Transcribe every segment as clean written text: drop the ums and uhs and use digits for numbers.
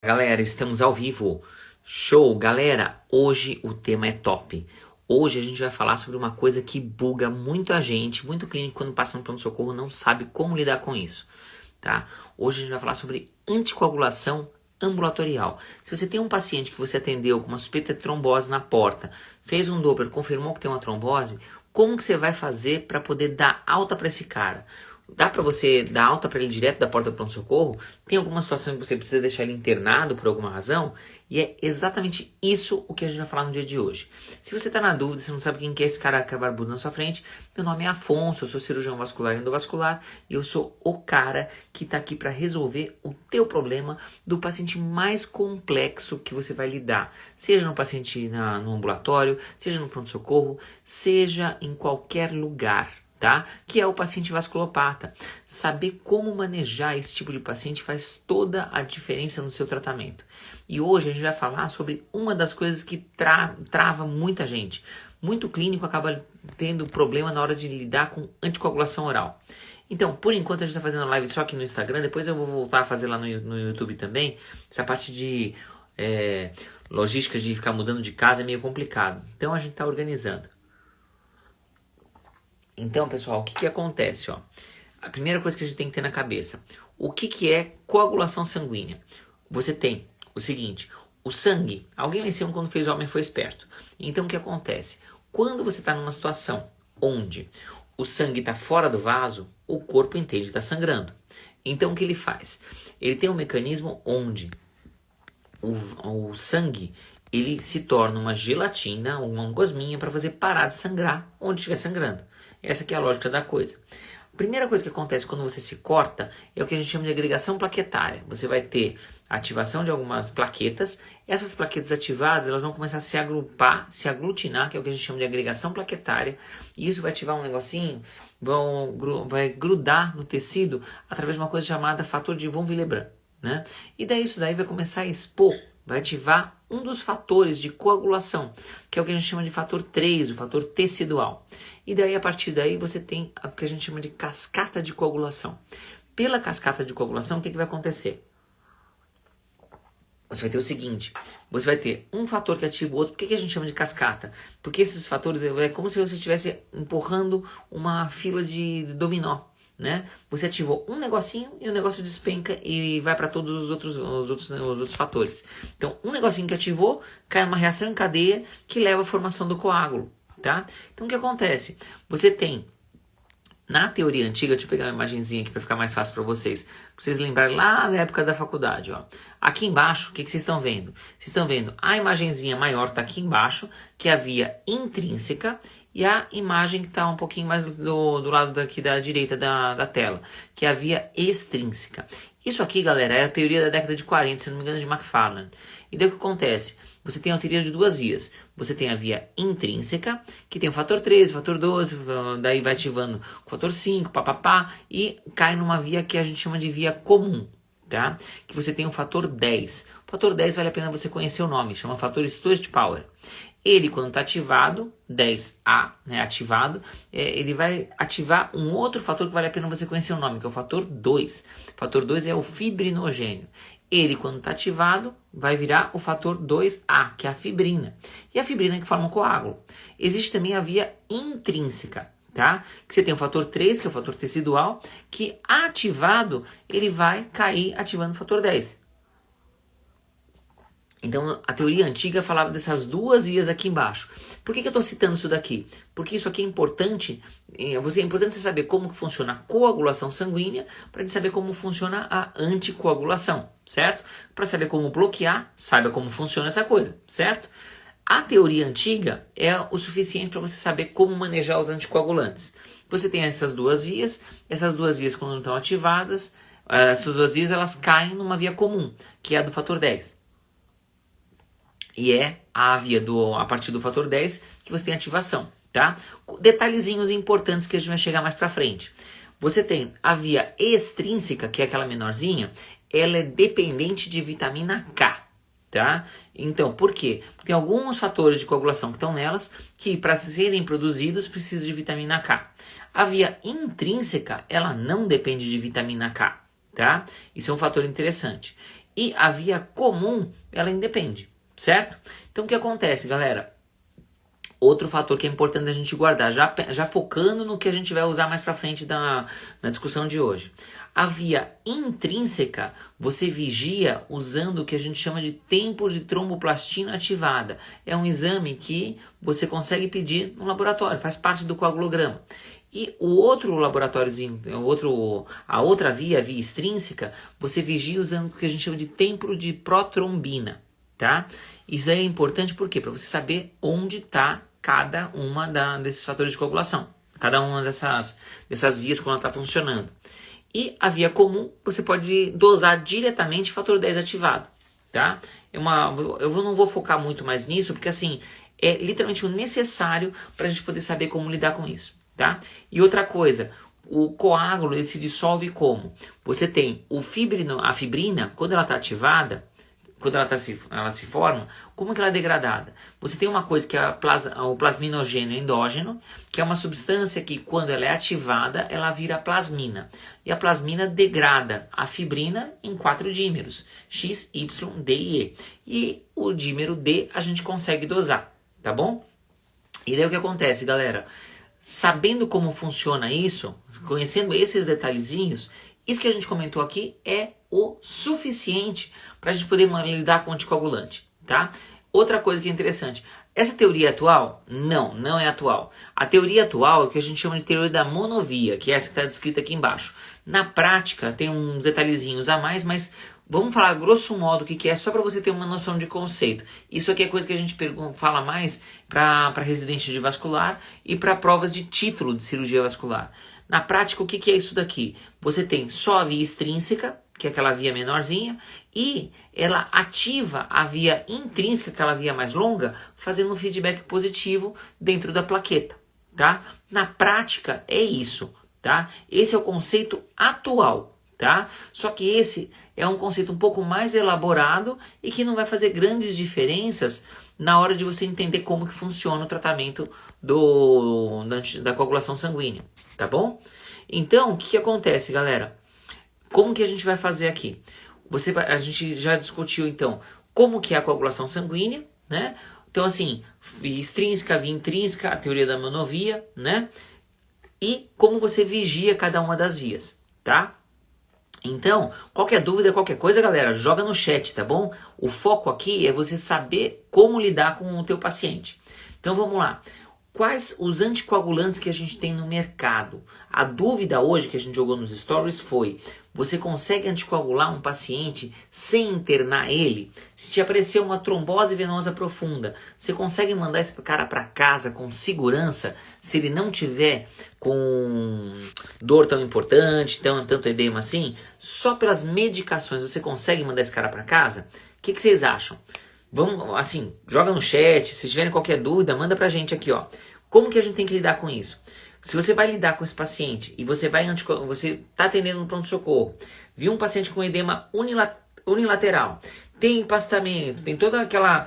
Galera, estamos ao vivo. Show, galera. Hoje o tema é top. Hoje a gente vai falar sobre uma coisa que buga muito a gente, muito clínico quando passa no pronto-socorro não sabe como lidar com isso, tá? Hoje a gente vai falar sobre anticoagulação ambulatorial. Se você tem um paciente que você atendeu com uma suspeita de trombose na porta, fez um Doppler, confirmou que tem uma trombose, como que você vai fazer para poder dar alta para esse cara? Dá para você dar alta para ele direto da porta do pronto-socorro? Tem alguma situação que você precisa deixar ele internado por alguma razão? E é exatamente isso o que a gente vai falar no dia de hoje. Se você está na dúvida, você não sabe quem que é esse cara que é barbudo na sua frente, meu nome é Afonso, eu sou cirurgião vascular e endovascular e eu sou o cara que está aqui para resolver o teu problema do paciente mais complexo que você vai lidar. Seja no paciente no ambulatório, seja no pronto-socorro, seja em qualquer lugar. Tá? Que é o paciente vasculopata. Saber como manejar esse tipo de paciente faz toda a diferença no seu tratamento. E hoje a gente vai falar sobre uma das coisas que trava muita gente. Muito clínico acaba tendo problema na hora de lidar com anticoagulação oral. Então, por enquanto a gente está fazendo a live só aqui no Instagram, depois eu vou voltar a fazer lá no YouTube também. Essa parte de logística de ficar mudando de casa é meio complicado. Então a gente está organizando. Então, pessoal, o que acontece? Ó? A primeira coisa que a gente tem que ter na cabeça. O que é coagulação sanguínea? Você tem o seguinte, o sangue, alguém lá em cima quando fez o homem foi esperto. Então, o que acontece? Quando você está numa situação onde o sangue está fora do vaso, o corpo entende que está sangrando. Então, o que ele faz? Ele tem um mecanismo onde o sangue ele se torna uma gelatina, uma gosminha para fazer parar de sangrar onde estiver sangrando. Essa que é a lógica da coisa. A primeira coisa que acontece quando você se corta é o que a gente chama de agregação plaquetária. Você vai ter ativação de algumas plaquetas. Essas plaquetas ativadas elas vão começar a se agrupar, se aglutinar, que é o que a gente chama de agregação plaquetária. E isso vai ativar um negocinho, vai grudar no tecido através de uma coisa chamada fator de von Willebrand. Né? E daí isso daí vai começar a expor, vai ativar um dos fatores de coagulação, que é o que a gente chama de fator 3, o fator tecidual. E daí a partir daí você tem o que a gente chama de cascata de coagulação. Pela cascata de coagulação, o que vai acontecer? Você vai ter o seguinte, você vai ter um fator que ativa o outro. Por que a gente chama de cascata? Porque esses fatores é como se você estivesse empurrando uma fila de dominó. Né? Você ativou um negocinho e o negócio despenca e vai para todos os outros fatores. Então, um negocinho que ativou, cai uma reação em cadeia que leva à formação do coágulo. Tá? Então, o que acontece? Você tem, na teoria antiga, deixa eu pegar uma imagenzinha aqui para ficar mais fácil para vocês lembrarem lá da época da faculdade. Ó. Aqui embaixo, o que vocês estão vendo? Vocês estão vendo a imagenzinha maior está aqui embaixo, que é a via intrínseca, e a imagem que está um pouquinho mais do lado daqui da direita da tela, que é a via extrínseca. Isso aqui, galera, é a teoria da década de 40, se não me engano, de McFarlane. E daí o que acontece? Você tem a teoria de duas vias. Você tem a via intrínseca, que tem o fator 13, o fator 12, daí vai ativando o fator 5, papapá, e cai numa via que a gente chama de via comum, tá? Que você tem o fator 10. O fator 10 vale a pena você conhecer o nome, chama fator Sturge Power. Ele, quando está ativado, 10A, né, ativado, ele vai ativar um outro fator que vale a pena você conhecer o nome, que é o fator 2. O fator 2 é o fibrinogênio. Ele, quando está ativado, vai virar o fator 2A, que é a fibrina. E a fibrina é que forma o coágulo. Existe também a via intrínseca, tá? Que você tem o fator 3, que é o fator tecidual, que ativado, ele vai cair ativando o fator 10. Então, a teoria antiga falava dessas duas vias aqui embaixo. Por que eu estou citando isso daqui? Porque isso aqui é importante. É importante você saber como funciona a coagulação sanguínea para saber como funciona a anticoagulação, certo? Para saber como bloquear, saiba como funciona essa coisa, certo? A teoria antiga é o suficiente para você saber como manejar os anticoagulantes. Você tem essas duas vias quando estão ativadas, essas duas vias elas caem numa via comum, que é a do fator 10. E é a via a partir do fator 10 que você tem ativação, tá? Detalhezinhos importantes que a gente vai chegar mais pra frente. Você tem a via extrínseca, que é aquela menorzinha, ela é dependente de vitamina K, tá? Então, por quê? Tem alguns fatores de coagulação que estão nelas que para serem produzidos precisam de vitamina K. A via intrínseca, ela não depende de vitamina K, tá? Isso é um fator interessante. E a via comum, ela independe, certo? Então o que acontece, galera? Outro fator que é importante a gente guardar, já focando no que a gente vai usar mais para frente na discussão de hoje. A via intrínseca, você vigia usando o que a gente chama de tempo de tromboplastina ativada. É um exame que você consegue pedir no laboratório, faz parte do coagulograma. E o outro laboratóriozinho, a outra via, a via extrínseca, você vigia usando o que a gente chama de tempo de protrombina, tá? Isso aí é importante por quê? Para você saber onde está cada uma desses fatores de coagulação, cada uma dessas vias como ela está funcionando. E a via comum, você pode dosar diretamente fator 10 ativado, tá? Eu não vou focar muito mais nisso, porque assim, é literalmente o necessário para a gente poder saber como lidar com isso, tá? E outra coisa, o coágulo ele se dissolve como? Você tem a fibrina, quando ela está ativada, quando ela se forma, como que ela é degradada? Você tem uma coisa que é o plasminogênio endógeno, que é uma substância que quando ela é ativada, ela vira plasmina. E a plasmina degrada a fibrina em 4 dímeros, X, Y, D e E. E o dímero D a gente consegue dosar, tá bom? E daí o que acontece, galera? Sabendo como funciona isso, conhecendo esses detalhezinhos, isso que a gente comentou aqui é o suficiente para a gente poder lidar com o anticoagulante, tá? Outra coisa que é interessante, essa teoria é atual? Não é atual. A teoria atual é o que a gente chama de teoria da monovia, que é essa que está descrita aqui embaixo. Na prática, tem uns detalhezinhos a mais, mas vamos falar grosso modo o que é, só para você ter uma noção de conceito. Isso aqui é coisa que a gente fala mais para residente de vascular e para provas de título de cirurgia vascular. Na prática, o que é isso daqui? Você tem só a via extrínseca, que é aquela via menorzinha, e ela ativa a via intrínseca, aquela via mais longa, fazendo um feedback positivo dentro da plaqueta, tá? Na prática, é isso, tá? Esse é o conceito atual, tá? Só que esse é um conceito um pouco mais elaborado e que não vai fazer grandes diferenças na hora de você entender como que funciona o tratamento da coagulação sanguínea, tá bom? Então, o que acontece, galera? Como que a gente vai fazer aqui? A gente já discutiu, então, como que é a coagulação sanguínea, né? Então, assim, via extrínseca, via intrínseca, a teoria da monovia, né? E como você vigia cada uma das vias, tá? Então, qualquer dúvida, qualquer coisa, galera, joga no chat, tá bom? O foco aqui é você saber como lidar com o teu paciente. Então, vamos lá. Quais os anticoagulantes que a gente tem no mercado? A dúvida hoje que a gente jogou nos stories foi: você consegue anticoagular um paciente sem internar ele? Se te aparecer uma trombose venosa profunda, você consegue mandar esse cara para casa com segurança se ele não tiver com dor tão importante, tanto edema assim? Só pelas medicações você consegue mandar esse cara para casa? O que vocês acham? Vamos, assim, joga no chat, se tiverem qualquer dúvida, manda pra gente aqui, ó. Como que a gente tem que lidar com isso? Se você vai lidar com esse paciente e você tá atendendo no pronto-socorro, viu um paciente com edema unilateral, tem empastamento, tem toda aquela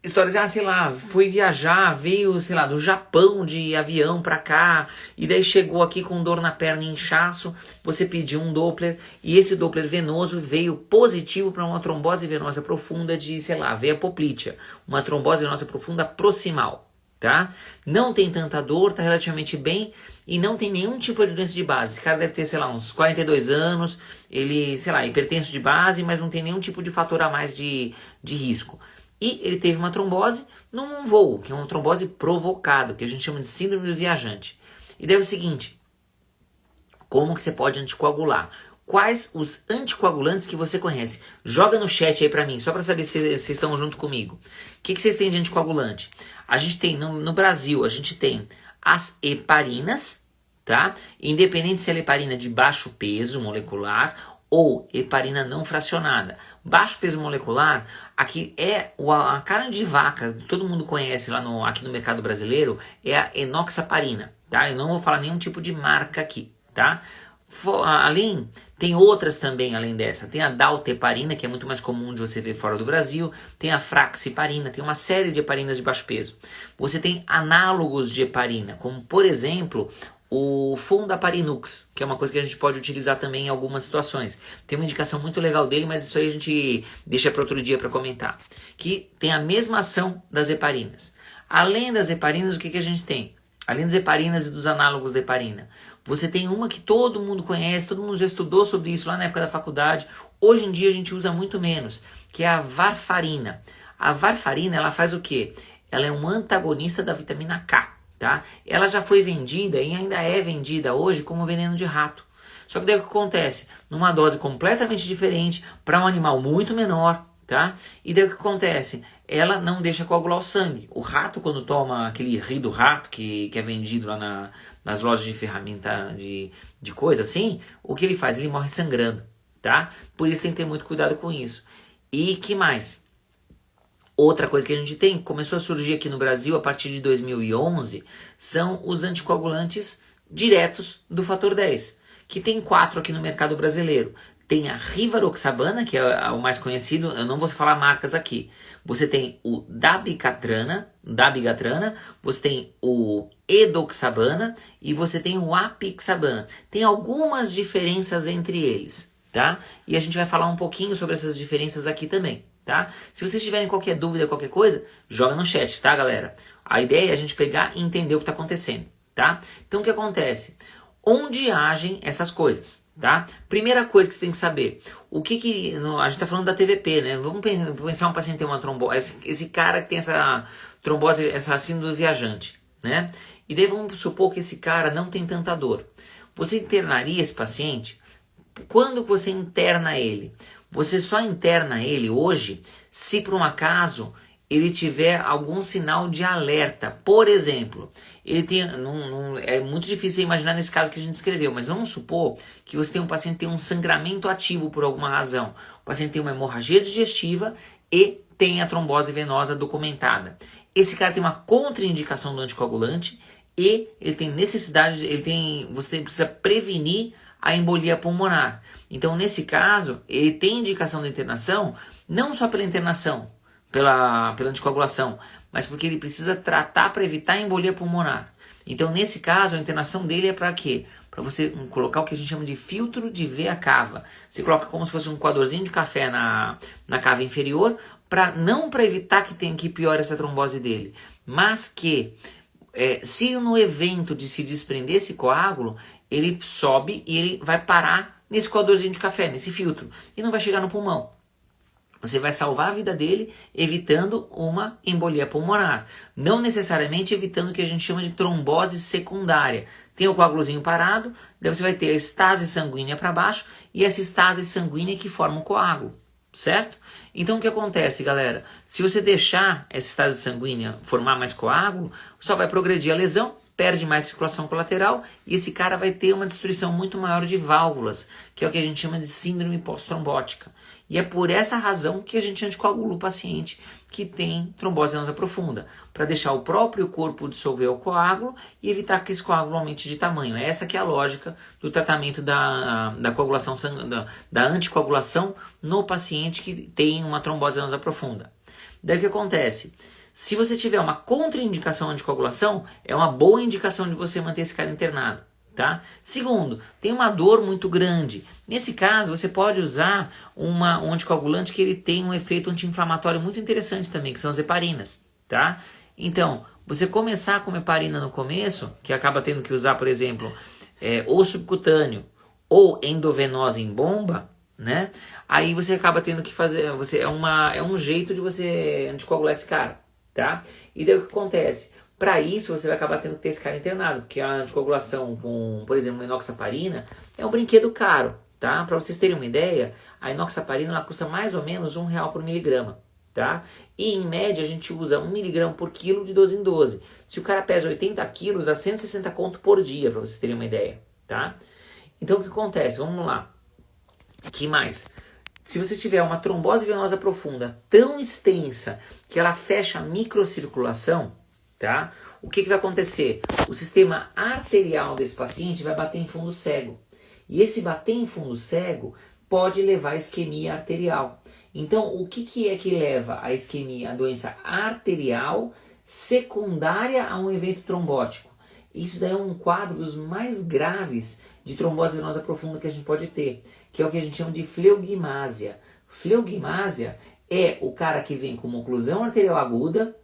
história, sei lá, foi viajar, veio, sei lá, do Japão de avião pra cá, e daí chegou aqui com dor na perna e inchaço, você pediu um Doppler, e esse Doppler venoso veio positivo para uma trombose venosa profunda de, sei lá, veia poplítea, uma trombose venosa profunda proximal, tá? Não tem tanta dor, tá relativamente bem, e não tem nenhum tipo de doença de base. Esse cara deve ter, sei lá, uns 42 anos, ele, sei lá, hipertenso de base, mas não tem nenhum tipo de fator a mais de risco. E ele teve uma trombose num voo, que é uma trombose provocada, que a gente chama de síndrome do viajante. E daí é o seguinte, como que você pode anticoagular? Quais os anticoagulantes que você conhece? Joga no chat aí pra mim, só pra saber se vocês estão junto comigo. O que vocês têm de anticoagulante? A gente tem, no Brasil, a gente tem as heparinas, tá? Independente se é heparina de baixo peso molecular ou heparina não fracionada. Baixo peso molecular, aqui é a carne de vaca, todo mundo conhece aqui no mercado brasileiro, é a enoxaparina, tá? Eu não vou falar nenhum tipo de marca aqui, tá? Além, tem outras também além dessa. Tem a dalteparina, que é muito mais comum de você ver fora do Brasil. Tem a fraxiparina, tem uma série de heparinas de baixo peso. Você tem análogos de heparina, como por exemplo o Fondaparinux, que é uma coisa que a gente pode utilizar também em algumas situações. Tem uma indicação muito legal dele, mas isso aí a gente deixa para outro dia para comentar. Que tem a mesma ação das heparinas. Além das heparinas, o que a gente tem? Além das heparinas e dos análogos da heparina, você tem uma que todo mundo conhece, todo mundo já estudou sobre isso lá na época da faculdade. Hoje em dia a gente usa muito menos, que é a varfarina. A varfarina, ela faz o quê? Ela é um antagonista da vitamina K. Tá? Ela já foi vendida e ainda é vendida hoje como veneno de rato. Só que daí o que acontece? Numa dose completamente diferente, para um animal muito menor, tá? E daí o que acontece? Ela não deixa coagular o sangue. O rato, quando toma aquele ri do rato, que é vendido lá nas lojas de ferramenta de coisa assim, o que ele faz? Ele morre sangrando, tá? Por isso tem que ter muito cuidado com isso. E que mais? Outra coisa que a gente tem, que começou a surgir aqui no Brasil a partir de 2011, são os anticoagulantes diretos do fator 10, que tem 4 aqui no mercado brasileiro. Tem a rivaroxabana, que é o mais conhecido, eu não vou falar marcas aqui. Você tem o dabigatrana, você tem o edoxabana e você tem o apixabana. Tem algumas diferenças entre eles, tá? E a gente vai falar um pouquinho sobre essas diferenças aqui também. Tá? Se vocês tiverem qualquer dúvida, qualquer coisa, joga no chat, tá, galera? A ideia é a gente pegar e entender o que está acontecendo, tá? Então, o que acontece? Onde agem essas coisas, tá? Primeira coisa que você tem que saber, a gente está falando da TVP, né? Vamos pensar um paciente que tem uma trombose, esse cara que tem essa trombose, essa síndrome do viajante, né? E daí vamos supor que esse cara não tem tanta dor. Você internaria esse paciente? Quando você interna ele? Você só interna ele hoje se por um acaso ele tiver algum sinal de alerta. Por exemplo, ele tem, é muito difícil imaginar nesse caso que a gente escreveu, mas vamos supor que você tem um paciente que tem um sangramento ativo por alguma razão. O paciente tem uma hemorragia digestiva e tem a trombose venosa documentada. Esse cara tem uma contraindicação do anticoagulante e ele tem necessidade, você precisa prevenir a embolia pulmonar. Então, nesse caso, ele tem indicação da internação, não só pela internação, pela anticoagulação, mas porque ele precisa tratar para evitar a embolia pulmonar. Então, nesse caso, a internação dele é para quê? Para você colocar o que a gente chama de filtro de veia cava. Você coloca como se fosse um coadorzinho de café na cava inferior, não para evitar que piore essa trombose dele, mas que se no evento de se desprender esse coágulo, ele sobe e ele vai parar nesse coadorzinho de café, nesse filtro, e não vai chegar no pulmão. Você vai salvar a vida dele evitando uma embolia pulmonar. Não necessariamente evitando o que a gente chama de trombose secundária. Tem o coágulozinho parado, daí você vai ter a estase sanguínea para baixo e essa estase sanguínea que forma o coágulo, certo? Então o que acontece, galera? Se você deixar essa estase sanguínea formar mais coágulo, só vai progredir a lesão, perde mais circulação colateral e esse cara vai ter uma destruição muito maior de válvulas, que é o que a gente chama de síndrome pós-trombótica. E é por essa razão que a gente anticoagula o paciente que tem trombose venosa profunda, para deixar o próprio corpo dissolver o coágulo e evitar que esse coágulo aumente de tamanho. Essa que é a lógica do tratamento da coagulação da anticoagulação no paciente que tem uma trombose venosa profunda. Daí o que acontece? Se você tiver uma contraindicação à anticoagulação, é uma boa indicação de você manter esse cara internado. Tá? Segundo, tem uma dor muito grande. Nesse caso, você pode usar um anticoagulante que ele tem um efeito anti-inflamatório muito interessante também, que são as heparinas. Tá? Então, você começar com heparina no começo, que acaba tendo que usar, por exemplo, ou subcutâneo ou endovenosa em bomba, né? Aí você acaba tendo que fazer, é um jeito de você anticoagular esse cara. Tá? E daí o que acontece? Para isso, você vai acabar tendo que ter esse cara internado, porque a anticoagulação com, por exemplo, enoxaparina é um brinquedo caro, tá? Para vocês terem uma ideia, a enoxaparina ela custa mais ou menos R$1 por miligrama, tá? E em média a gente usa 1 miligrama por quilo de 12 em 12. Se o cara pesa 80 quilos, dá 160 conto por dia, para vocês terem uma ideia, tá? Então o que acontece? Vamos lá. O que mais? Se você tiver uma trombose venosa profunda tão extensa que ela fecha a microcirculação, tá? O que vai acontecer? O sistema arterial desse paciente vai bater em fundo cego. E esse bater em fundo cego pode levar à isquemia arterial. Então, o que é que leva à isquemia, a doença arterial secundária a um evento trombótico? Isso daí é um quadro dos mais graves de trombose venosa profunda que a gente pode ter, que é o que a gente chama de fleugmásia. Fleugmásia é o cara que vem com uma oclusão arterial aguda,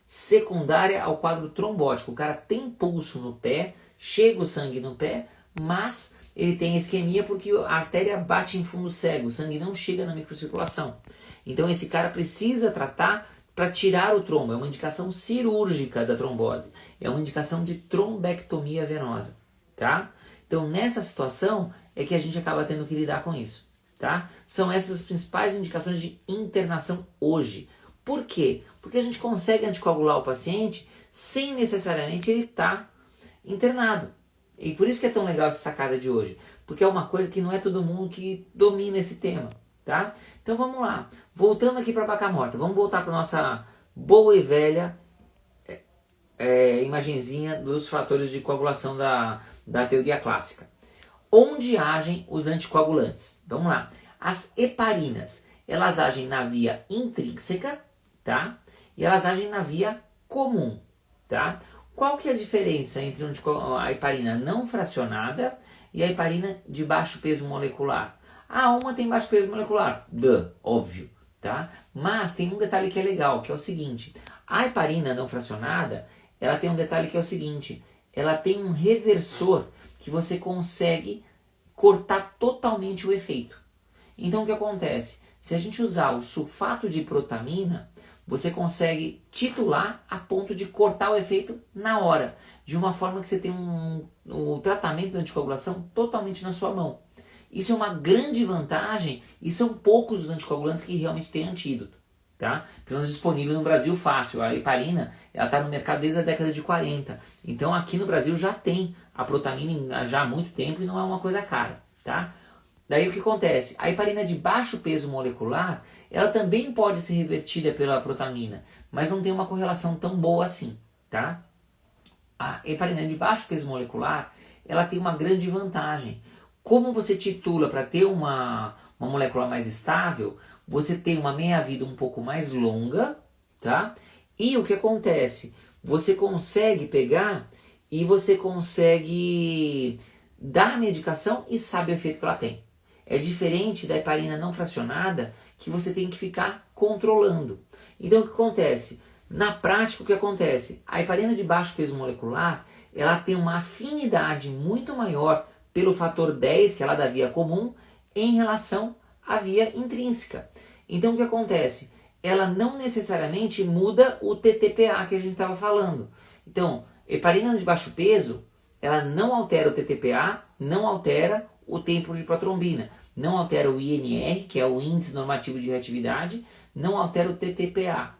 secundária ao quadro trombótico. O cara tem pulso no pé, chega o sangue no pé, mas ele tem isquemia porque a artéria bate em fundo cego, o sangue não chega na microcirculação. Então esse cara precisa tratar para tirar o trombo. É uma indicação cirúrgica da trombose. É uma indicação de trombectomia venosa, tá? Então nessa situação é que a gente acaba tendo que lidar com isso, tá? São essas as principais indicações de internação hoje. Por quê? Porque a gente consegue anticoagular o paciente sem necessariamente ele estar internado. E por isso que é tão legal essa sacada de hoje. Porque é uma coisa que não é todo mundo que domina esse tema, tá? Então vamos lá. Voltando aqui para a vaca morta. Vamos voltar para nossa boa e velha imagenzinha dos fatores de coagulação da teoria clássica. Onde agem os anticoagulantes? Vamos lá. As heparinas, elas agem na via intrínseca, tá? E elas agem na via comum, tá? Qual que é a diferença entre a heparina não fracionada e a heparina de baixo peso molecular? Ah, uma tem baixo peso molecular. Óbvio, tá? Mas tem um detalhe que é legal, que é o seguinte. A heparina não fracionada, ela tem um detalhe que é o seguinte. Ela tem um reversor que você consegue cortar totalmente o efeito. Então o que acontece? Se a gente usar o sulfato de protamina, você consegue titular a ponto de cortar o efeito na hora, de uma forma que você tem um tratamento de anticoagulação totalmente na sua mão. Isso é uma grande vantagem e são poucos os anticoagulantes que realmente têm antídoto, tá? Pelo menos disponível no Brasil fácil. A heparina está no mercado desde a década de 40. Então aqui no Brasil já tem a protamina já há muito tempo e não é uma coisa cara, tá? Daí o que acontece? A heparina de baixo peso molecular, ela também pode ser revertida pela protamina, mas não tem uma correlação tão boa assim, tá? A heparina de baixo peso molecular, ela tem uma grande vantagem. Como você titula para ter uma molécula mais estável, você tem uma meia-vida um pouco mais longa, tá? E o que acontece? Você consegue pegar e você consegue dar medicação e sabe o efeito que ela tem. É diferente da heparina não fracionada, que você tem que ficar controlando. Então o que acontece? Na prática o que acontece? A heparina de baixo peso molecular, ela tem uma afinidade muito maior pelo fator 10, que é lá da via comum, em relação à via intrínseca. Então o que acontece? Ela não necessariamente muda o TTPA que a gente estava falando. Então, heparina de baixo peso, ela não altera o TTPA, não altera o tempo de protrombina, não altera o INR, que é o índice normativo de reatividade, não altera o TTPA,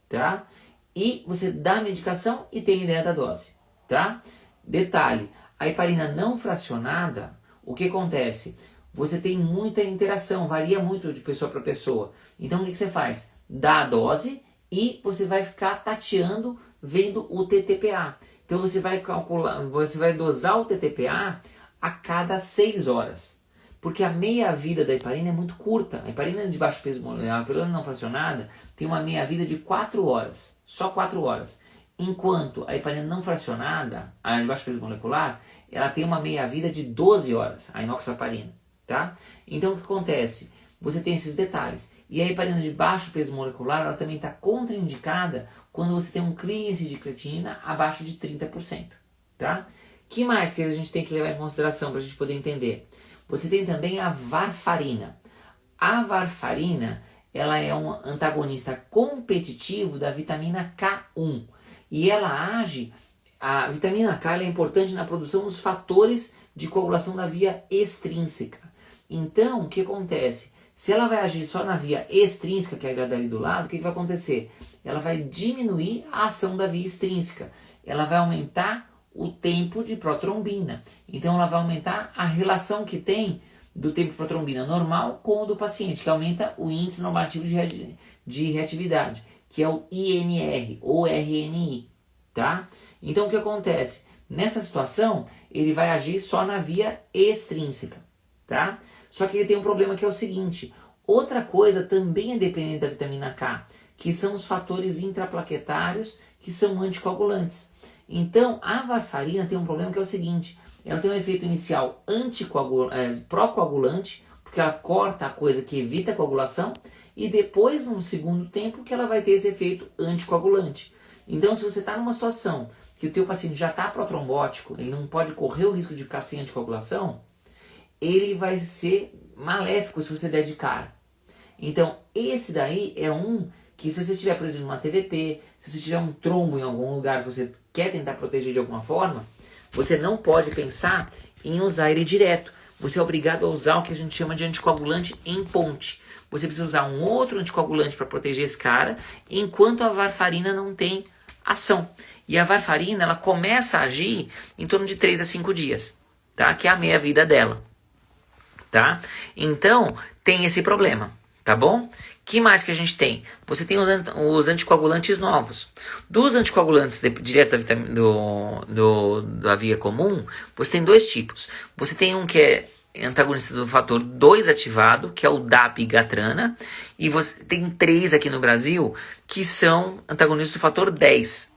tá? E você dá a medicação e tem ideia da dose, tá? Detalhe, a heparina não fracionada, o que acontece? Você tem muita interação, varia muito de pessoa para pessoa. Então o que você faz? Dá a dose e você vai ficar tateando, vendo o TTPA. Então você vai calcular, você vai dosar o TTPA a cada 6 horas. Porque a meia-vida da heparina é muito curta. A heparina de baixo peso molecular, a heparina não fracionada, tem uma meia-vida de 4 horas. Só 4 horas. Enquanto a heparina não fracionada, a de baixo peso molecular, ela tem uma meia-vida de 12 horas, a inoxaparina, tá? Então o que acontece? Você tem esses detalhes. E a heparina de baixo peso molecular, ela também está contraindicada quando você tem um clearance de creatinina abaixo de 30%, tá? Que mais que a gente tem que levar em consideração para a gente poder entender? Você tem também a varfarina. A varfarina, ela é um antagonista competitivo da vitamina K1. E ela age, a vitamina K ela é importante na produção dos fatores de coagulação da via extrínseca. Então, o que acontece? Se ela vai agir só na via extrínseca, que é a dali do lado, o que vai acontecer? Ela vai diminuir a ação da via extrínseca. Ela vai aumentar o tempo de protrombina. Então ela vai aumentar a relação que tem do tempo de protrombina normal com o do paciente, que aumenta o índice normativo de reatividade, que é o INR ou RNI, tá? Então o que acontece? Nessa situação, ele vai agir só na via extrínseca, tá? Só que ele tem um problema que é o seguinte, outra coisa também é dependente da vitamina K, que são os fatores intraplaquetários, que são anticoagulantes. Então, a varfarina tem um problema que é o seguinte, ela tem um efeito inicial pró-coagulante, porque ela corta a coisa que evita a coagulação, e depois, num segundo tempo, que ela vai ter esse efeito anticoagulante. Então, se você está numa situação que o teu paciente já está protrombótico, ele não pode correr o risco de ficar sem anticoagulação, ele vai ser maléfico se você der de cara. Então, esse daí é um que, se você tiver, por exemplo, uma TVP, se você tiver um trombo em algum lugar que você quer tentar proteger de alguma forma, você não pode pensar em usar ele direto. Você é obrigado a usar o que a gente chama de anticoagulante em ponte. Você precisa usar um outro anticoagulante para proteger esse cara, enquanto a varfarina não tem ação. E a varfarina, ela começa a agir em torno de 3 a 5 dias, tá? Que é a meia-vida dela, tá? Então, tem esse problema, tá bom? Que mais que a gente tem? Você tem os anticoagulantes novos. Dos anticoagulantes diretos da via comum, você tem 2 tipos. Você tem um que é antagonista do fator 2 ativado, que é o dapigatrana, e você tem 3 aqui no Brasil que são antagonistas do fator 10.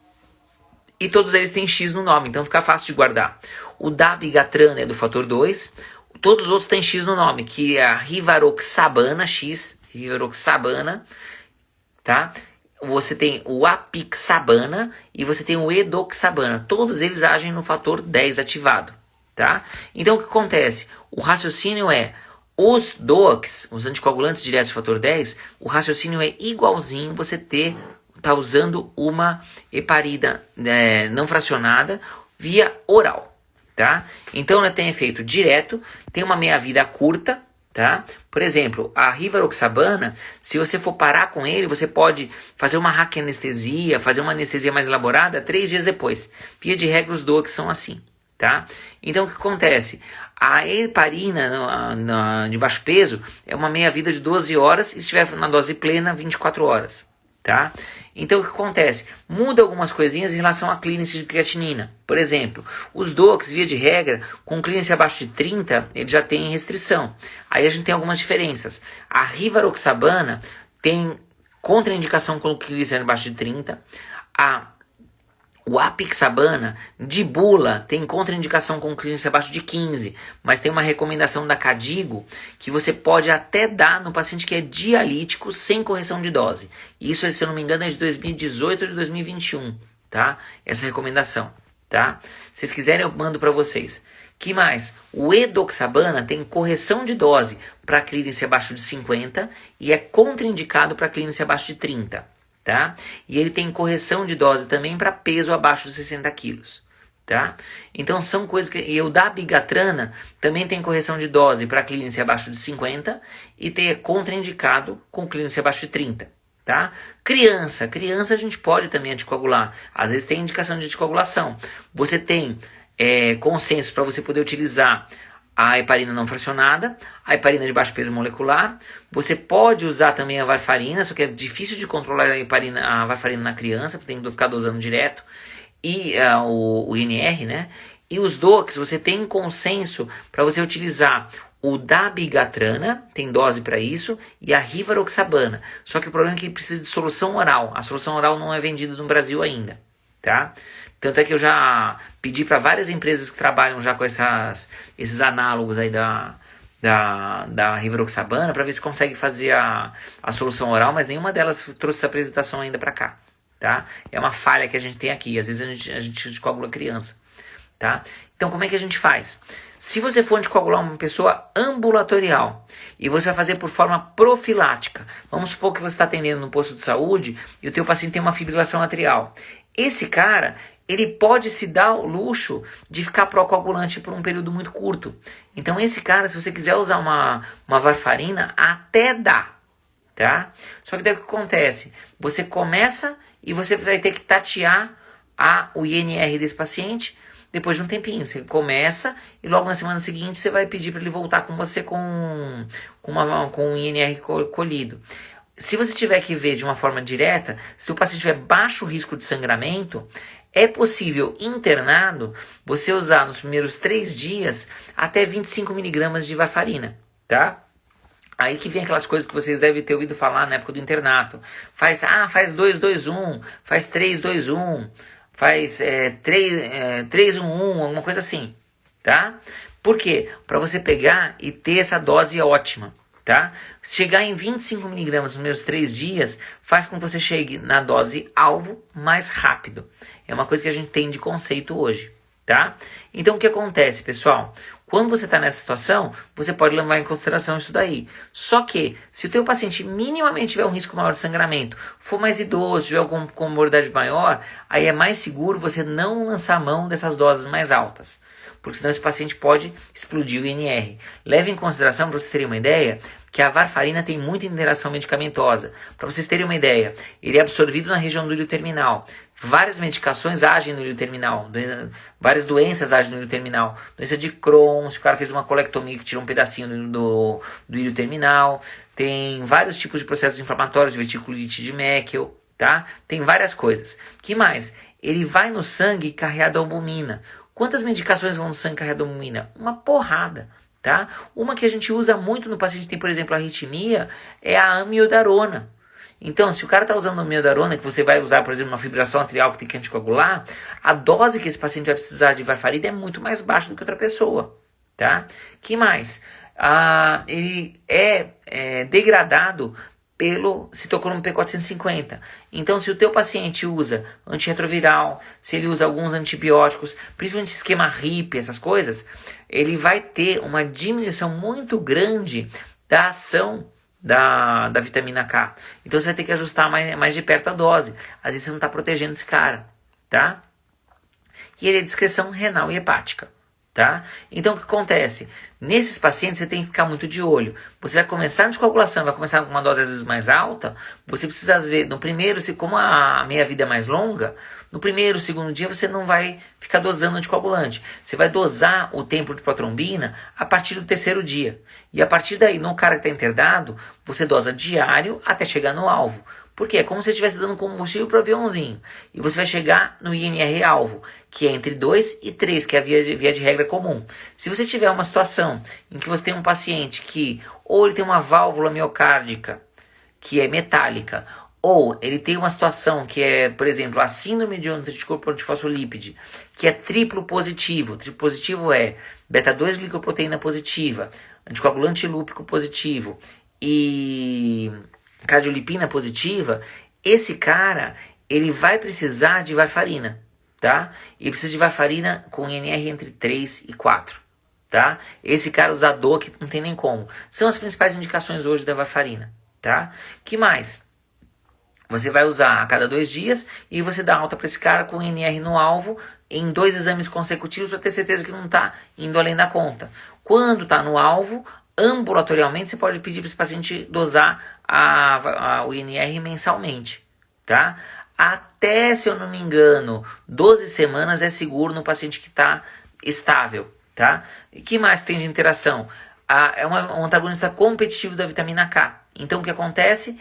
E todos eles têm X no nome, então fica fácil de guardar. O dabigatrana é do fator 2, todos os outros têm X no nome, que é a rivaroxabana, X, rivaroxabana, tá? Você tem o apixabana e você tem o edoxabana. Todos eles agem no fator 10 ativado, tá? Então o que acontece? O raciocínio é, os DOACs, os anticoagulantes diretos do fator 10, o raciocínio é igualzinho você tá usando uma heparina não fracionada via oral, tá? Então ela tem efeito direto, tem uma meia-vida curta, tá? Por exemplo, a rivaroxabana, se você for parar com ele, você pode fazer uma raquianestesia, fazer uma anestesia mais elaborada 3 dias depois. Via de regra, os DOACs são assim, tá? Então o que acontece? A heparina de baixo peso é uma meia-vida de 12 horas e se estiver na dose plena, 24 horas. Tá? Então o que acontece? Muda algumas coisinhas em relação à clearance de creatinina. Por exemplo, os DOACs, via de regra, com clearance abaixo de 30, ele já tem restrição. Aí a gente tem algumas diferenças. A rivaroxabana tem contraindicação com clearance abaixo de 30. O apixabana de bula tem contraindicação com clearance abaixo de 15, mas tem uma recomendação da Cadigo que você pode até dar no paciente que é dialítico sem correção de dose. Isso, se eu não me engano, é de 2018 ou de 2021, tá? Essa recomendação, tá? Se vocês quiserem, eu mando para vocês. Que mais? O edoxabana tem correção de dose para clearance abaixo de 50 e é contraindicado para clearance abaixo de 30. Tá? E ele tem correção de dose também para peso abaixo de 60 quilos. Tá? Então são coisas que... E o dabigatrana também tem correção de dose para clearance abaixo de 50 e é contraindicado com clearance abaixo de 30. Tá? Criança a gente pode também anticoagular. Às vezes tem indicação de anticoagulação. Você tem consenso para você poder utilizar a heparina não fracionada, a heparina de baixo peso molecular. Você pode usar também a varfarina, só que é difícil de controlar a varfarina na criança, porque tem que ficar dosando direto, e o INR, né? E os DOACs, você tem consenso para você utilizar o dabigatrana, tem dose para isso, e a rivaroxabana. Só que o problema é que precisa de solução oral. A solução oral não é vendida no Brasil ainda, tá? Tanto é que eu já pedi para várias empresas que trabalham já com esses análogos aí da rivaroxabana para ver se consegue fazer a solução oral, mas nenhuma delas trouxe essa apresentação ainda para cá, tá? É uma falha que a gente tem aqui, às vezes a gente coagula criança, tá? Então como é que a gente faz? Se você for anticoagular uma pessoa ambulatorial e você vai fazer por forma profilática, vamos supor que você está atendendo no posto de saúde e o teu paciente tem uma fibrilação atrial. Esse cara, ele pode se dar o luxo de ficar procoagulante por um período muito curto. Então esse cara, se você quiser usar uma varfarina, até dá, tá? Só que daí o que acontece? Você começa e você vai ter que tatear o INR desse paciente depois de um tempinho. Você começa e logo na semana seguinte você vai pedir para ele voltar com você com um INR colhido. Se você tiver que ver de uma forma direta, se o paciente tiver baixo risco de sangramento, é possível, internado, você usar nos primeiros 3 dias até 25 miligramas de varfarina, tá? Aí que vem aquelas coisas que vocês devem ter ouvido falar na época do internato. Faz 2-2-1, faz 3-2-1, faz 3 em 1, alguma coisa assim, tá? Por quê? Para você pegar e ter essa dose ótima, tá? Chegar em 25 miligramas nos primeiros 3 dias faz com que você chegue na dose alvo mais rápido. É uma coisa que a gente tem de conceito hoje, tá? Então o que acontece, pessoal? Quando você está nessa situação, você pode levar em consideração isso daí. Só que, se o teu paciente minimamente tiver um risco maior de sangramento, for mais idoso, tiver alguma comorbidade maior, aí é mais seguro você não lançar mão dessas doses mais altas. Porque senão esse paciente pode explodir o INR. Leve em consideração, para vocês terem uma ideia, que a varfarina tem muita interação medicamentosa. Para vocês terem uma ideia, ele é absorvido na região do ilho terminal. Várias medicações agem no ilho terminal, várias doenças agem no ilho terminal. Doença de Crohn, se o cara fez uma colectomia que tirou um pedacinho do ilho terminal. Tem vários tipos de processos inflamatórios, de verticulite de Meckel, tá? Tem várias coisas. Que mais? Ele vai no sangue carregado a albumina. Quantas medicações vão no sangue carregado a albumina? Uma porrada, tá? Uma que a gente usa muito no paciente que tem, por exemplo, arritmia, é a amiodarona. Então, se o cara está usando amiodarona, que você vai usar, por exemplo, uma fibrilação atrial que tem que anticoagular, a dose que esse paciente vai precisar de varfarina é muito mais baixa do que outra pessoa, tá? Que mais? Ele é degradado pelo citocromo P450. Então, se o teu paciente usa antirretroviral, se ele usa alguns antibióticos, principalmente esquema RIP, essas coisas, ele vai ter uma diminuição muito grande da ação da vitamina K. Então você vai ter que ajustar mais de perto a dose. Às vezes você não está protegendo esse cara, tá? E ele é de excreção renal e hepática, tá? Então o que acontece? Nesses pacientes você tem que ficar muito de olho. Você vai começar a anticoagulação, vai começar com uma dose às vezes mais alta, você precisa ver, no primeiro, como a meia-vida é mais longa, no primeiro, segundo dia você não vai ficar dosando anticoagulante. Você vai dosar o tempo de protrombina a partir do terceiro dia. E a partir daí, no cara que está internado, você dosa diário até chegar no alvo. Porque é como se você estivesse dando combustível para o aviãozinho. E você vai chegar no INR alvo, que é entre 2 e 3, que é a via de regra comum. Se você tiver uma situação em que você tem um paciente que ou ele tem uma válvula miocárdica que é metálica, ou ele tem uma situação que é, por exemplo, a síndrome de anticorpo antifosfolípide, que é triplo positivo. Triplo positivo é beta-2 glicoproteína positiva, anticoagulante lúpico positivo e cardiolipina positiva. Esse cara, ele vai precisar de varfarina, tá? E precisa de varfarina com INR entre 3 e 4, tá? Esse cara usa DOAC, não tem nem como. São as principais indicações hoje da varfarina, tá? Que mais? Você vai usar a cada 2 dias e você dá alta para esse cara com INR no alvo em 2 exames consecutivos para ter certeza que não está indo além da conta. Quando está no alvo, ambulatorialmente você pode pedir para esse paciente dosar o INR mensalmente, tá? Até, se eu não me engano, 12 semanas é seguro no paciente que está estável, tá? E que mais tem de interação? É um antagonista competitivo da vitamina K. Então o que acontece?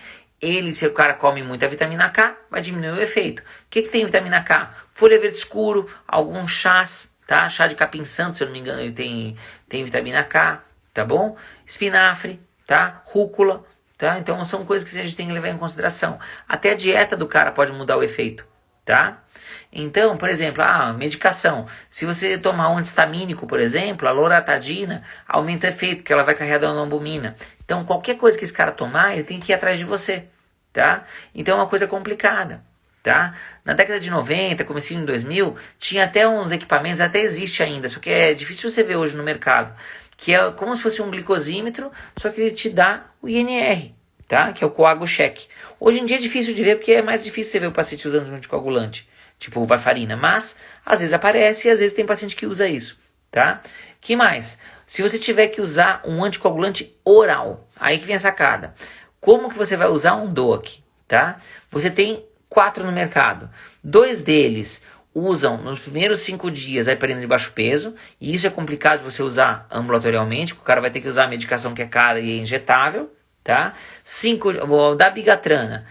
Se o cara come muita vitamina K, vai diminuir o efeito. O que tem vitamina K? Folha verde escuro, alguns chás, tá? Chá de capim-santo, se eu não me engano, ele tem vitamina K, tá bom? Espinafre, tá? Rúcula, tá? Então são coisas que a gente tem que levar em consideração. Até a dieta do cara pode mudar o efeito, tá? Então, por exemplo, medicação. Se você tomar um antistamínico, por exemplo, a loratadina, aumenta o efeito, porque ela vai carregar da albumina. Então, qualquer coisa que esse cara tomar, ele tem que ir atrás de você, tá? Então, é uma coisa complicada, tá? Na década de 90, comecinho de 2000, tinha até uns equipamentos, até existe ainda, só que é difícil você ver hoje no mercado, que é como se fosse um glicosímetro, só que ele te dá o INR, tá? Que é o coago-check. Hoje em dia é difícil de ver, porque é mais difícil você ver o paciente usando um anticoagulante, tipo varfarina, mas às vezes aparece e às vezes tem paciente que usa isso, tá? Que mais? Se você tiver que usar um anticoagulante oral, aí que vem a sacada. Como que você vai usar um DOAC, tá? Você tem 4 no mercado. 2 deles usam nos primeiros 5 dias a heparina de baixo peso, e isso é complicado de você usar ambulatorialmente, porque o cara vai ter que usar a medicação que é cara e é injetável, tá? 5 da bigatrana,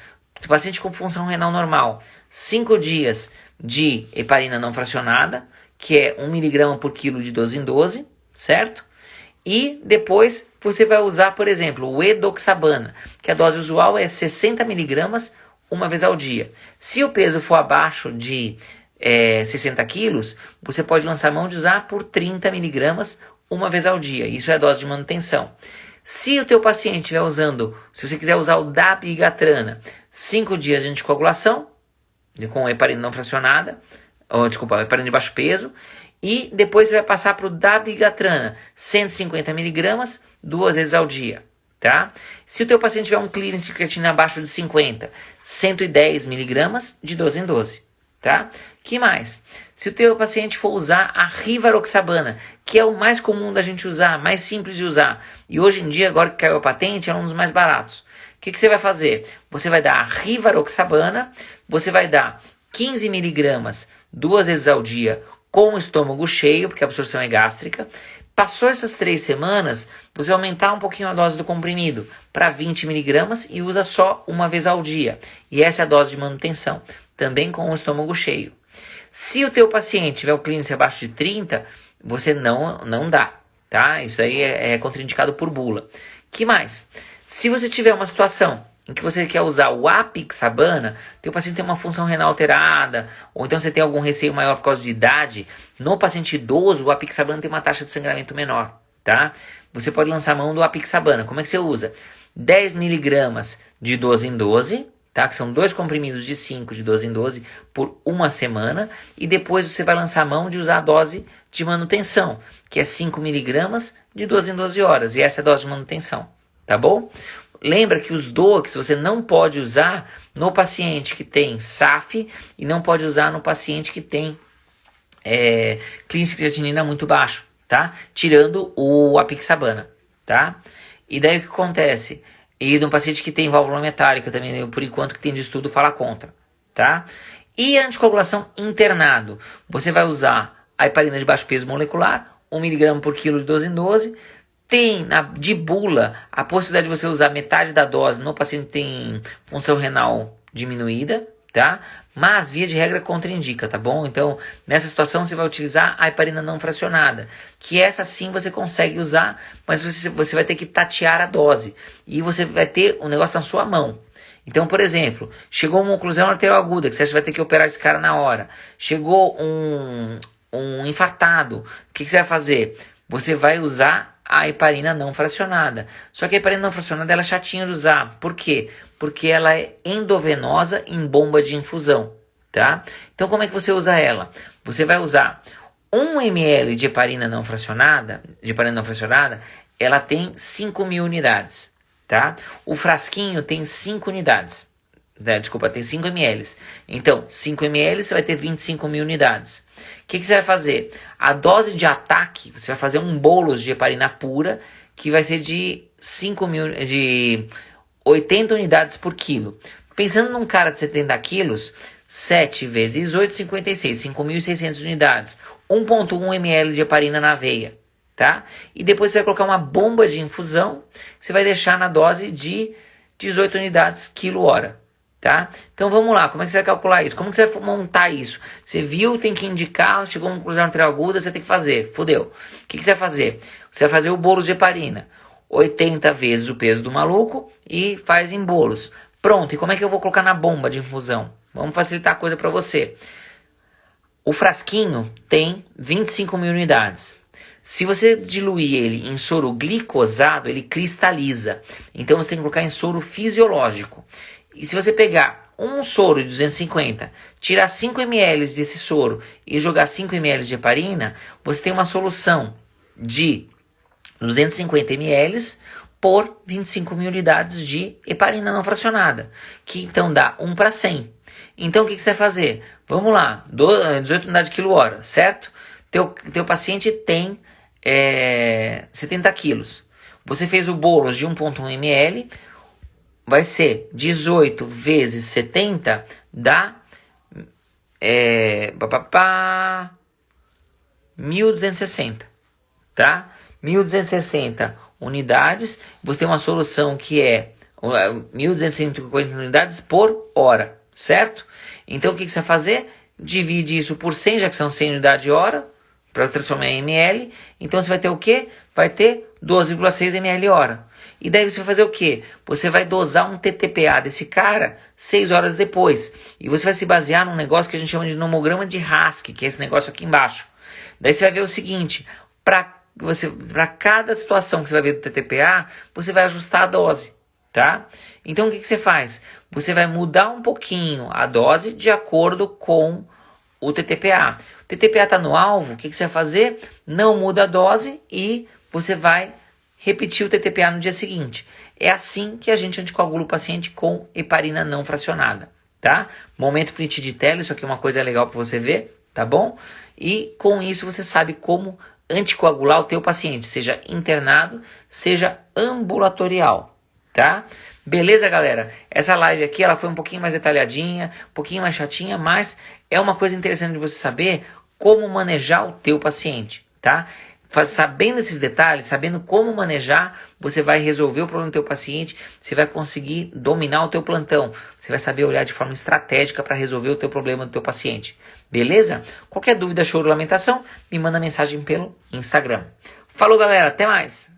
paciente com função renal normal, 5 dias de heparina não fracionada, que é 1 mg por quilo de 12 em 12, certo? E depois você vai usar, por exemplo, o edoxabana, que a dose usual é 60 mg uma vez ao dia. Se o peso for abaixo de 60 quilos, você pode lançar mão de usar por 30 miligramas uma vez ao dia. Isso é a dose de manutenção. Se o teu paciente estiver usando, se você quiser usar o dabigatrana, 5 dias de anticoagulação, com heparina não fracionada, heparina de baixo peso, e depois você vai passar para o dabigatrana, 150 miligramas, 2 vezes ao dia. Tá? Se o teu paciente tiver um clearance de creatina abaixo de 50, 110 miligramas de 12 em 12. Tá? Que mais? Se o teu paciente for usar a rivaroxabana, que é o mais comum da gente usar, mais simples de usar, e hoje em dia, agora que caiu a patente, é um dos mais baratos. O que você vai fazer? Você vai dar a rivaroxabana, você vai dar 15 miligramas 2 vezes ao dia com o estômago cheio, porque a absorção é gástrica. Passou essas 3 semanas, você vai aumentar um pouquinho a dose do comprimido para 20 miligramas e usa só uma vez ao dia. E essa é a dose de manutenção, também com o estômago cheio. Se o teu paciente tiver o clearance abaixo de 30, você não dá, tá? Isso aí é contraindicado por bula. Que mais? Se você tiver uma situação em que você quer usar o apixabana, teu paciente tem uma função renal alterada, ou então você tem algum receio maior por causa de idade, no paciente idoso o apixabana tem uma taxa de sangramento menor, tá? Você pode lançar mão do apixabana. Como é que você usa? 10 miligramas de 12 em 12, tá? Que são 2 comprimidos de 5 de 12 em 12 por uma semana, e depois você vai lançar mão de usar a dose de manutenção, que é 5 miligramas de 12 em 12 horas, e essa é a dose de manutenção, tá bom? Lembra que os DOACs você não pode usar no paciente que tem SAF e não pode usar no paciente que tem clearance creatinina muito baixo, tá? Tirando o apixabana, tá? E daí o que acontece? E no paciente que tem válvula metálica também, por enquanto que tem de estudo, fala contra, tá? E a anticoagulação internado, você vai usar a heparina de baixo peso molecular, 1 mg por quilo de 12 em 12. Tem de bula a possibilidade de você usar metade da dose no paciente que tem função renal diminuída, tá? Mas, via de regra, contraindica, tá bom? Então, nessa situação, você vai utilizar a heparina não fracionada, que essa sim você consegue usar, mas você vai ter que tatear a dose. E você vai ter o negócio na sua mão. Então, por exemplo, chegou uma oclusão arterial aguda, que você vai ter que operar esse cara na hora. Chegou um infartado, o que você vai fazer? Você vai usar a heparina não fracionada. Só que a heparina não fracionada ela é chatinha de usar. Por quê? Porque ela é endovenosa em bomba de infusão, tá? Então como é que você usa ela? Você vai usar 1 ml de heparina não fracionada, ela tem 5.000 unidades, tá? O frasquinho tem 5 unidades. Desculpa, tem 5 ml. Então, 5 ml você vai ter 25.000 unidades. O que você vai fazer? A dose de ataque, você vai fazer um bolos de heparina pura, que vai ser de 80 unidades por quilo. Pensando num cara de 70 quilos, 7 vezes 8, 56, 5.600 unidades. 1,1 ml de heparina na veia, tá? E depois você vai colocar uma bomba de infusão, você vai deixar na dose de 18 unidades quilo-hora. Tá? Então vamos lá, como é que você vai calcular isso? Como que você vai montar isso? Você viu, tem que indicar, chegou uma oclusão arterial aguda, você tem que fazer, fodeu. O que você vai fazer? Você vai fazer o bolo de heparina, 80 vezes o peso do maluco e faz em bolos. Pronto, e como é que eu vou colocar na bomba de infusão? Vamos facilitar a coisa para você. O frasquinho tem 25.000 unidades. Se você diluir ele em soro glicosado, ele cristaliza. Então você tem que colocar em soro fisiológico. E se você pegar um soro de 250, tirar 5 ml desse soro e jogar 5 ml de heparina, você tem uma solução de 250 ml por 25.000 unidades de heparina não fracionada, que então dá 1 para 100. Então o que você vai fazer? Vamos lá, 18 unidades quilo-hora, certo? Teu paciente tem 70 quilos. Você fez o bolos de 1,1 ml, vai ser 18 vezes 70, dá 1.260, tá? 1.260 unidades, você tem uma solução que é 1.250 unidades por hora, certo? Então o que você vai fazer? Divide isso por 100, já que são 100 unidades de hora, para transformar em ml. Então você vai ter o quê? Vai ter 12,6 ml hora. E daí você vai fazer o quê? Você vai dosar um TTPA desse cara 6 horas depois. E você vai se basear num negócio que a gente chama de nomograma de Haskell, que é esse negócio aqui embaixo. Daí você vai ver o seguinte, para cada situação que você vai ver do TTPA, você vai ajustar a dose, tá? Então o que você faz? Você vai mudar um pouquinho a dose de acordo com o TTPA. O TTPA está no alvo, o que você vai fazer? Não muda a dose e você vai repetir o TTPA no dia seguinte. É assim que a gente anticoagula o paciente com heparina não fracionada, tá? Momento print de tela, isso aqui é uma coisa legal para você ver, tá bom? E com isso você sabe como anticoagular o teu paciente, seja internado, seja ambulatorial, tá? Beleza, galera? Essa live aqui, ela foi um pouquinho mais detalhadinha, um pouquinho mais chatinha, mas é uma coisa interessante de você saber como manejar o teu paciente, tá? Sabendo esses detalhes, sabendo como manejar, você vai resolver o problema do teu paciente, você vai conseguir dominar o teu plantão, você vai saber olhar de forma estratégica para resolver o teu problema do teu paciente. Beleza? Qualquer dúvida, choro, lamentação, me manda mensagem pelo Instagram. Falou, galera, até mais!